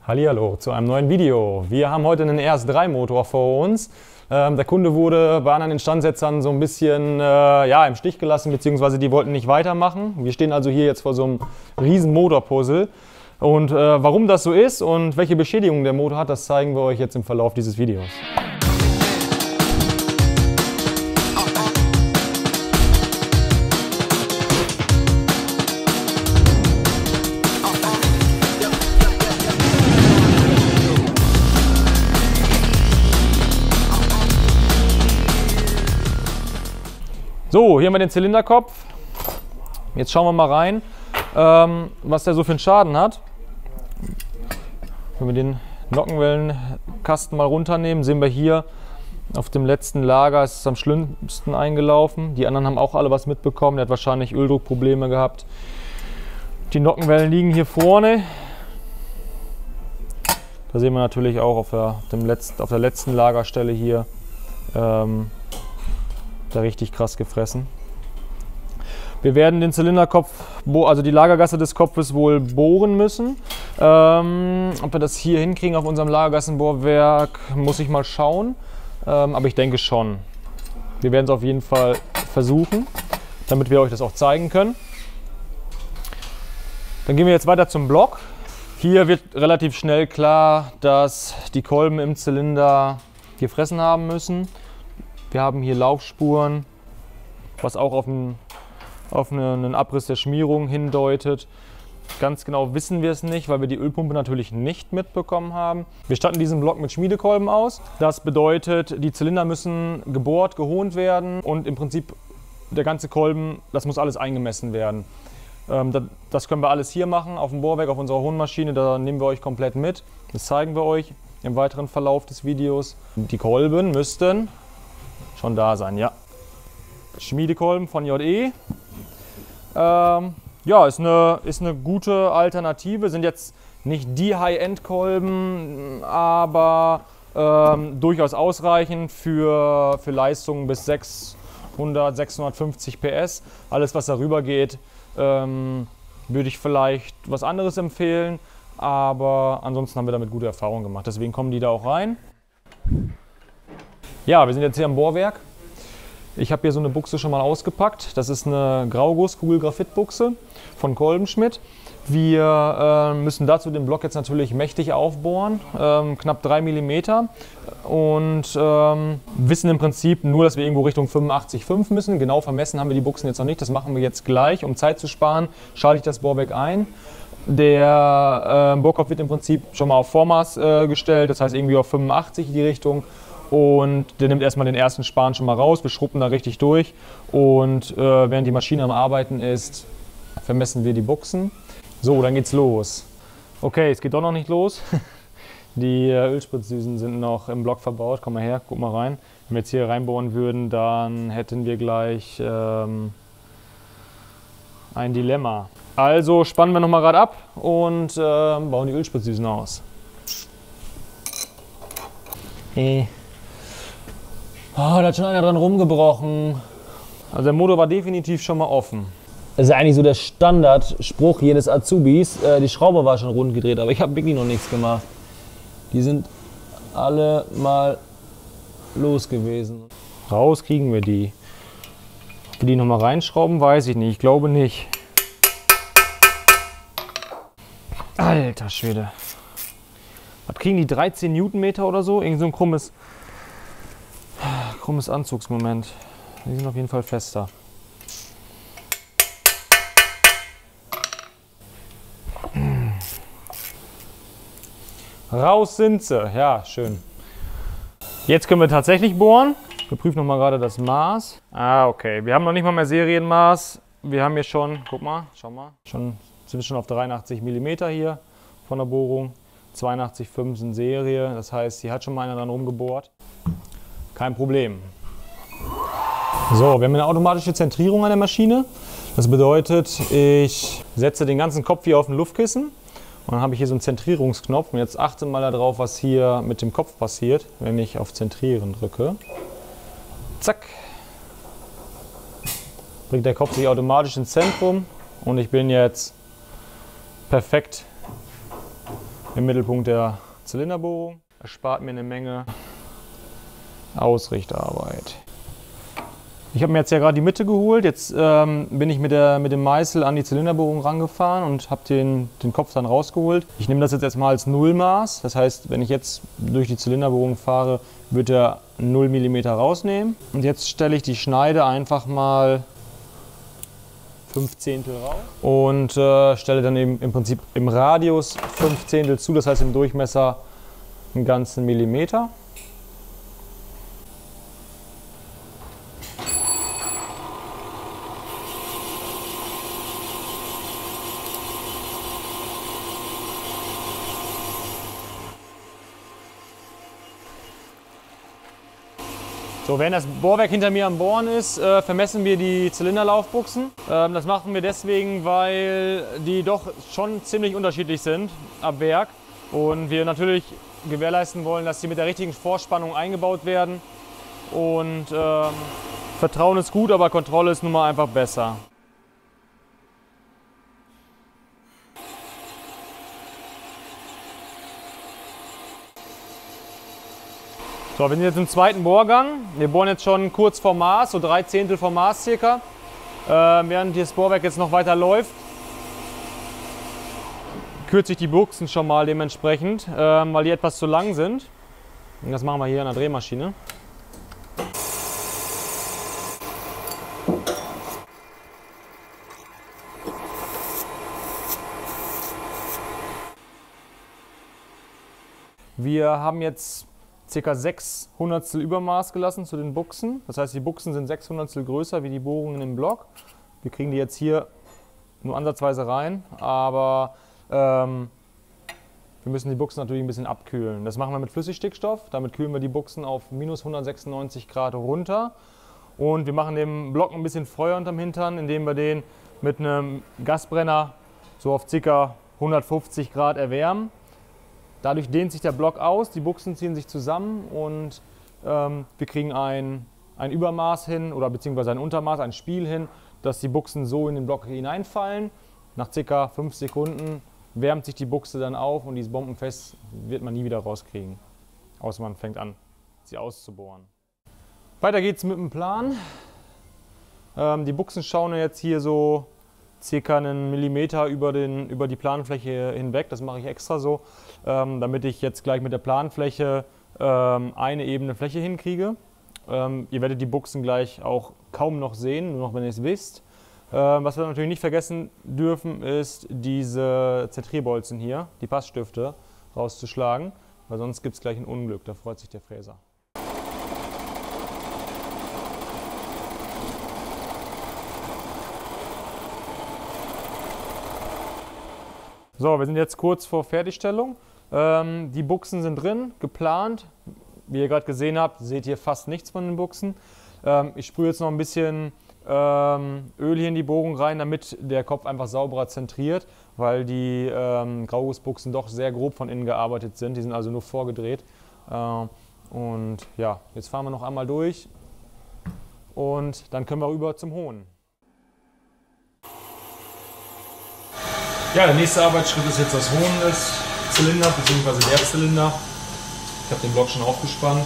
Hallihallo zu einem neuen Video. Wir haben heute einen RS3 Motor vor uns. Der Kunde wurde bei anderen Instandsetzern so ein bisschen im Stich gelassen, beziehungsweise die wollten nicht weitermachen. Wir stehen also hier jetzt vor so einem riesen Motorpuzzle. Und warum das so ist und welche Beschädigungen der Motor hat, das zeigen wir euch jetzt im Verlauf dieses Videos. So, hier haben wir den Zylinderkopf. Jetzt schauen wir mal rein, was der so für einen Schaden hat. Wenn wir den Nockenwellenkasten mal runternehmen, sehen wir hier auf dem letzten Lager ist es am schlimmsten eingelaufen. Die anderen haben auch alle was mitbekommen. Der hat wahrscheinlich Öldruckprobleme gehabt. Die Nockenwellen liegen hier vorne. Da sehen wir natürlich auch auf der letzten Lagerstelle hier. Da richtig krass gefressen. Wir werden den Zylinderkopf, also die Lagergasse des Kopfes wohl bohren müssen. Ob wir das hier hinkriegen auf unserem Lagergassenbohrwerk, muss ich mal schauen. Aber ich denke schon. Wir werden es auf jeden Fall versuchen, damit wir euch das auch zeigen können. Dann gehen wir jetzt weiter zum Block. Hier wird relativ schnell klar, dass die Kolben im Zylinder gefressen haben müssen. Wir haben hier Laufspuren, was auch auf einen Abriss der Schmierung hindeutet. Ganz genau wissen wir es nicht, weil wir die Ölpumpe natürlich nicht mitbekommen haben. Wir statten diesen Block mit Schmiedekolben aus. Das bedeutet, die Zylinder müssen gebohrt, gehont werden und im Prinzip der ganze Kolben, das muss alles eingemessen werden. Das können wir alles hier machen, auf dem Bohrwerk, auf unserer Hohnmaschine. Da nehmen wir euch komplett mit. Das zeigen wir euch im weiteren Verlauf des Videos. Die Kolben müssten schon da sein, ja. Schmiedekolben von JE. Ja, ist eine gute Alternative. Sind jetzt nicht die High-End-Kolben, aber durchaus ausreichend für Leistungen bis 600, 650 PS. Alles, was darüber geht, würde ich vielleicht was anderes empfehlen. Aber ansonsten haben wir damit gute Erfahrungen gemacht. Deswegen kommen die da auch rein. Ja, wir sind jetzt hier am Bohrwerk. Ich habe hier so eine Buchse schon mal ausgepackt. Das ist eine Grauguss-Kugel-Graphit-Buchse von Kolbenschmidt. Wir müssen dazu den Block jetzt natürlich mächtig aufbohren, knapp 3 mm. Und wissen im Prinzip nur, dass wir irgendwo Richtung 85,5 müssen. Genau vermessen haben wir die Buchsen jetzt noch nicht. Das machen wir jetzt gleich. Um Zeit zu sparen, schalte ich das Bohrwerk ein. Der Bohrkopf wird im Prinzip schon mal auf Vormaß gestellt, das heißt irgendwie auf 85 in die Richtung. Und der nimmt erstmal den ersten Span schon mal raus, wir schrubben da richtig durch und während die Maschine am Arbeiten ist, vermessen wir die Buchsen. So, dann geht's los. Okay, es geht doch noch nicht los. Die Ölspritzdüsen sind noch im Block verbaut. Komm mal her, guck mal rein. Wenn wir jetzt hier reinbohren würden, dann hätten wir gleich ein Dilemma. Also spannen wir nochmal gerade ab und bauen die Ölspritzdüsen aus. Oh, da hat schon einer dran rumgebrochen. Also der Motor war definitiv schon mal offen. Das ist ja eigentlich so der Standardspruch jedes Azubis. Die Schraube war schon rund gedreht, aber ich habe wirklich noch nichts gemacht. Die sind alle mal los gewesen. Raus kriegen wir die. Ob wir die nochmal reinschrauben, weiß ich nicht. Ich glaube nicht. Alter Schwede. Was kriegen die? 13 Newtonmeter oder so? Irgend so ein krummes Anzugsmoment. Die sind auf jeden Fall fester. Raus sind sie. Ja, schön. Jetzt können wir tatsächlich bohren. Wir prüfen nochmal gerade das Maß. Ah, okay. Wir haben noch nicht mal mehr Serienmaß. Wir haben hier schon, guck mal, schau mal, sind wir schon auf 83 mm hier von der Bohrung. 82,5 sind Serie. Das heißt, hier hat schon mal einer dran rumgebohrt. Kein Problem. So, wir haben eine automatische Zentrierung an der Maschine. Das bedeutet, ich setze den ganzen Kopf hier auf ein Luftkissen und dann habe ich hier so einen Zentrierungsknopf. Und jetzt achte mal darauf, was hier mit dem Kopf passiert, wenn ich auf Zentrieren drücke. Zack. Bringt der Kopf sich automatisch ins Zentrum und ich bin jetzt perfekt im Mittelpunkt der Zylinderbohrung. Erspart mir eine Menge Ausrichterarbeit. Ich habe mir jetzt ja gerade die Mitte geholt. Jetzt bin ich mit dem Meißel an die Zylinderbohrung rangefahren und habe den Kopf dann rausgeholt. Ich nehme das jetzt erstmal als Nullmaß. Das heißt, wenn ich jetzt durch die Zylinderbohrung fahre, wird er 0 mm rausnehmen. Und jetzt stelle ich die Schneide einfach mal 5/10 raus und stelle dann eben im Prinzip im Radius 5/10 zu, das heißt im Durchmesser einen ganzen Millimeter. So, während das Bohrwerk hinter mir am Bohren ist, vermessen wir die Zylinderlaufbuchsen. Das machen wir deswegen, weil die doch schon ziemlich unterschiedlich sind ab Werk und wir natürlich gewährleisten wollen, dass sie mit der richtigen Vorspannung eingebaut werden. Und Vertrauen ist gut, aber Kontrolle ist nun mal einfach besser. So, wir sind jetzt im zweiten Bohrgang. Wir bohren jetzt schon kurz vor Maß, so 3/10 vom Maß circa. Während das Bohrwerk jetzt noch weiter läuft, kürze ich die Buchsen schon mal dementsprechend, weil die etwas zu lang sind. Und das machen wir hier an der Drehmaschine. Wir haben jetzt ca. 6 Hundertstel Übermaß gelassen zu den Buchsen. Das heißt, die Buchsen sind 6 Hundertstel größer wie die Bohrungen im Block. Wir kriegen die jetzt hier nur ansatzweise rein, aber wir müssen die Buchsen natürlich ein bisschen abkühlen. Das machen wir mit Flüssigstickstoff. Damit kühlen wir die Buchsen auf minus 196 Grad runter. Und wir machen dem Block ein bisschen Feuer unterm Hintern, indem wir den mit einem Gasbrenner so auf ca. 150 Grad erwärmen. Dadurch dehnt sich der Block aus, die Buchsen ziehen sich zusammen und wir kriegen ein Übermaß hin oder beziehungsweise ein Untermaß, ein Spiel hin, dass die Buchsen so in den Block hineinfallen. Nach ca. 5 Sekunden wärmt sich die Buchse dann auf und die ist bombenfest, wird man nie wieder rauskriegen. Außer man fängt an, sie auszubohren. Weiter geht's mit dem Plan. Die Buchsen schauen jetzt hier so circa einen Millimeter über die Planfläche hinweg. Das mache ich extra so, damit ich jetzt gleich mit der Planfläche eine ebene Fläche hinkriege. Ihr werdet die Buchsen gleich auch kaum noch sehen, nur noch wenn ihr es wisst. Was wir natürlich nicht vergessen dürfen, ist diese Zentrierbolzen hier, die Passstifte, rauszuschlagen, weil sonst gibt es gleich ein Unglück, da freut sich der Fräser. So, wir sind jetzt kurz vor Fertigstellung. Die Buchsen sind drin, geplant. Wie ihr gerade gesehen habt, seht ihr fast nichts von den Buchsen. Ich sprühe jetzt noch ein bisschen Öl hier in die Bohrung rein, damit der Kopf einfach sauberer zentriert, weil die Graugussbuchsen doch sehr grob von innen gearbeitet sind. Die sind also nur vorgedreht. Und ja, jetzt fahren wir noch einmal durch und dann können wir rüber zum Hohn. Ja, der nächste Arbeitsschritt ist jetzt das Hohn des Zylinders bzw. der Zylinder. Ich habe den Block schon aufgespannt.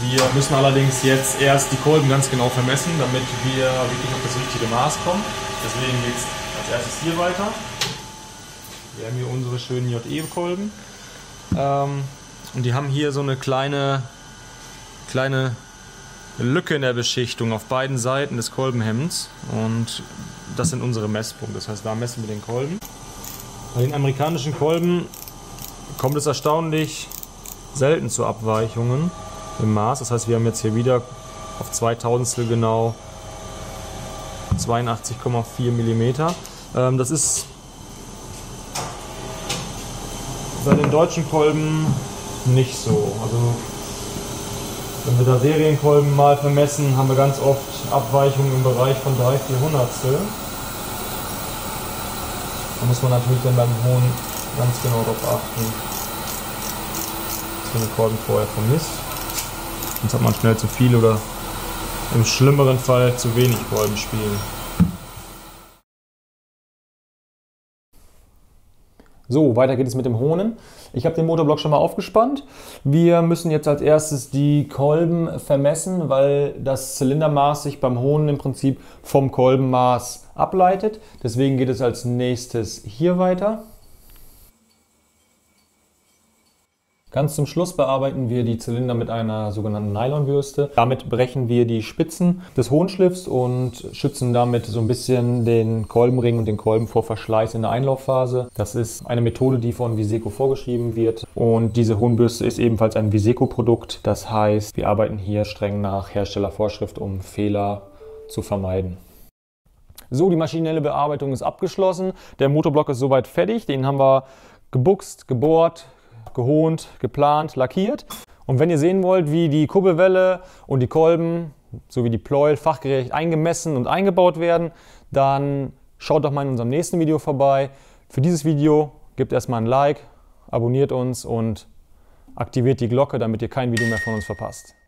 Wir müssen allerdings jetzt erst die Kolben ganz genau vermessen, damit wir wirklich auf das richtige Maß kommen. Deswegen geht es als erstes hier weiter. Wir haben hier unsere schönen JE-Kolben. Und die haben hier so eine kleine Lücke in der Beschichtung auf beiden Seiten des Kolbenhemds. Und das sind unsere Messpunkte. Das heißt, da messen wir den Kolben. Bei den amerikanischen Kolben kommt es erstaunlich selten zu Abweichungen im Maß. Das heißt, wir haben jetzt hier wieder auf 2/1000 genau 82,4 mm. Das ist bei den deutschen Kolben nicht so. Also wenn wir da Serienkolben mal vermessen, haben wir ganz oft Abweichungen im Bereich von 3/400. Da muss man natürlich dann beim Hohn ganz genau darauf achten, dass man den Kolben vorher vermisst. Sonst hat man schnell zu viel oder im schlimmeren Fall zu wenig Kolbenspiel. So, weiter geht es mit dem Hohnen. Ich habe den Motorblock schon mal aufgespannt. Wir müssen jetzt als erstes die Kolben vermessen, weil das Zylindermaß sich beim Hohnen im Prinzip vom Kolbenmaß ableitet. Deswegen geht es als nächstes hier weiter. Ganz zum Schluss bearbeiten wir die Zylinder mit einer sogenannten Nylonbürste. Damit brechen wir die Spitzen des Hohnschliffs und schützen damit so ein bisschen den Kolbenring und den Kolben vor Verschleiß in der Einlaufphase. Das ist eine Methode, die von Wiseco vorgeschrieben wird. Und diese Hohnbürste ist ebenfalls ein Wiseco-Produkt. Das heißt, wir arbeiten hier streng nach Herstellervorschrift, um Fehler zu vermeiden. So, die maschinelle Bearbeitung ist abgeschlossen. Der Motorblock ist soweit fertig. Den haben wir gebuchst, gebohrt, gehohnt, geplant, lackiert. Und wenn ihr sehen wollt, wie die Kurbelwelle und die Kolben sowie die Pleuel fachgerecht eingemessen und eingebaut werden, dann schaut doch mal in unserem nächsten Video vorbei. Für dieses Video gebt erstmal ein Like, abonniert uns und aktiviert die Glocke, damit ihr kein Video mehr von uns verpasst.